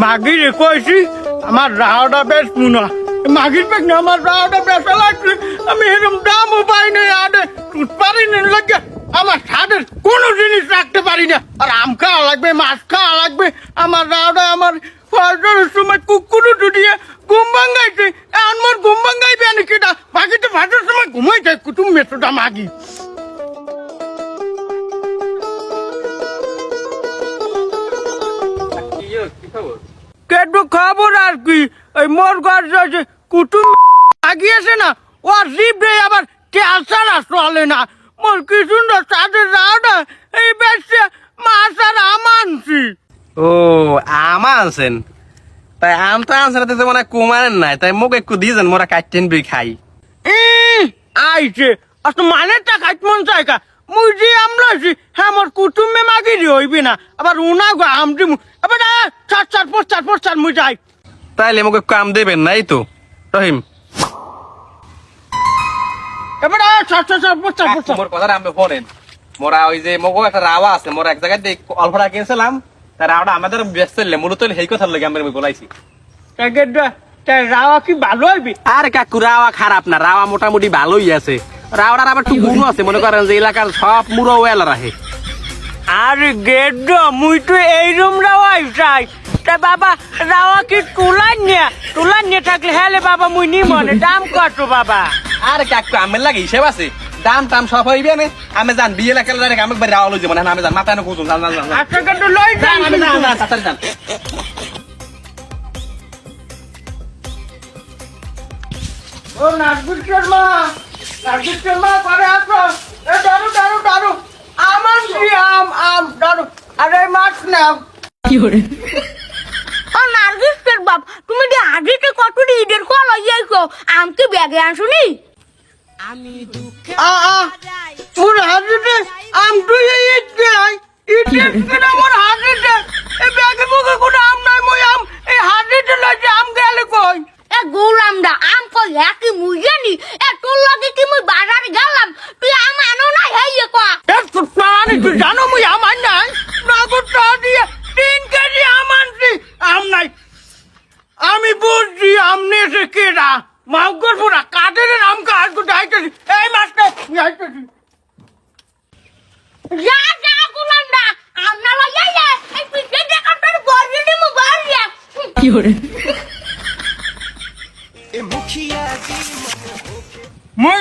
মাগিরে কইছি আমার রাওটা বেশ মুনা মাগির পেক না আমার রাওটা বেশা লাগছে আমি এরকম দামও পাই না আরে টুট পারি না লাগে আমার স্বাদের কোনো জিনিস রাখতে পারি না আর আম খাওয়া লাগবে মাছ খাওয়া লাগবে আমার রাওটা আমার ফজরের সময় কুকুরও ডুডিয়ে ঘুম ভাঙাইছে এখন মোর ঘুম ভাঙাইবে না কেটা বাকি তো ভাতের সময় ঘুমাই যায় কুটুম মেটোটা মাগি কেটু খবর আর কি এই মোর ঘর যে কুটুম আগিয়েছে না ও জিভে আবার ক্যান্সার চলে না মোর কি সুন্দর সাদের রাওটা এই বেশে মাছ আর আম আনছি ও আম আনছেন তাই আম তো আনছেন তো মানে কুমারেন নাই তাই মোক একটু দিয়েছেন মোরা কাটতেন বই খাই আইছে আচ্ছা মানেটা খাইতে মন চাই কা মুই যে আম লইছি হ্যাঁ মোর কুটুমে মাগিরি হইবি না আবার উনা গো আম দিমু আবার চার মুই যাই তাইলে মোক একটু আম দেবেন নাই তো রহিম এবার চার মোর কথা আমি বলেন মোরা ওই যে মগো একটা রাওয়া আছে মোরা এক জায়গায় অল্পটা কিনছিলাম তাই রাওয়াটা আমাদের ব্যস্ত মূলত সেই কথার লাগে আমি বলাইছি রাওয়া কি ভালো হইবি আরে কাকু রাওয়া খারাপ না রাওয়া মোটামুটি ভালোই আছে রাওয়াটার আবার একটু গুণ আছে মনে করেন যে এলাকার সব মুড়ো ওয়েল রাখে আরে গেট মুই তো এইরম রাওয়াই চাই তা বাবা রাওয়া কি তুলার নিয়ে থাকলে হেলে বাবা মুই নি মনে দাম কত বাবা আরে কাকু আমের লাগে হিসেব আছে দাম টাম সব হইবে না আমি জান বিয়ে এলাকার লাগে আমি রাওয়া লই যাব না আমি জান মাথায় না কুচুন জান আচ্ছা কিন্তু লই যান আমি জান তাড়াতাড়ি জান ও নাজবুল শর্মা করে আসো এ দারু আমার কি আম দারু আরে মাছ নাও ও নার্গিসের বাপ তুমি যে আগেতে কতটি ঈদের কল হইয়াইছো আমকে ব্যাগে আনছুনি মোর হাজিতে আম তুই ইটে মোর হাজিতে এই ব্যাগে মুখে কোনো আম নাই মই আম এই হাজিতে লইছে আম গেলে কই এ গৌরামদা আম কল একই মুই জানি এ তোর লাগে কি মুই বাজারে গেলাম তুই আম আনো না হেইয়ে কয়া এ সুতরানি তুই জানো মই আম আন নাই নগদ টাকা দিয়ে 3 কেজি আম আনছি আম নাই আমি বুঝছি আম নিয়েছে কেডা মাউগর পুরা কাদের আম কাজ করতে আইতেছি এই মাছটা আইতেছি যা গৌরামদা আম না লইয়া এই পিছে দেখান তোর বড়ি দিমু বাড়িয়া মই